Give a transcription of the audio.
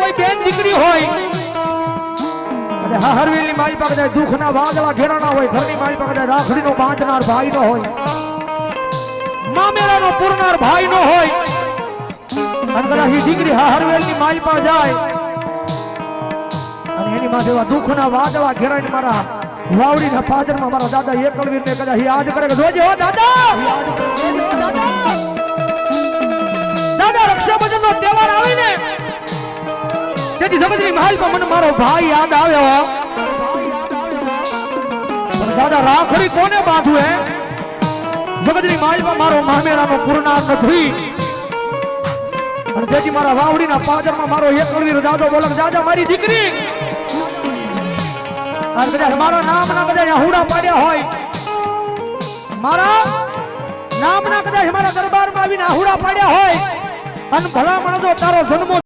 કોઈ બેન દીકરી હોય અને હરવેલની મારી પાસે દુઃખના વાદળા ઘેરાના હોય, ઘરની મારી પાસે રાખડીનો બાંધનાર ભાઈ નો હોય, મામેરાનો પૂરનાર ભાઈ નો હોય, અને કદાચ એ દીકરી હરવેલની મારી પાસે જાય અને એની માથે એવા દુઃખના વાદળા ઘેરાઈને મારા વાવડીના પાદરમાં મારા દાદા એકલવીરને કદાચ યાદ કરે કે જોજે હો દાદા, દાદા રક્ષાબંધનનો તહેવાર આવે ને તેથી જગતની મહાલમાં મને મારો ભાઈ યાદ આવ્યો. દાદા રાખડી કોને બાંધું હે? જગતની મહાલમાં મારો મામેરાનો પૂરનાર નથી અને તેથી મારા વાવડીના પાદરમાં મારો એકલવીર દાદો બોલે દાદા મારી દીકરી અને કદાચ મારા નામના કદાચ હુડા પાડ્યા હોય, મારા નામના કદાચ મારા દરબારમાં આવીને હુડા પાડ્યા હોય અને ભલા માણસો તારો જન્મ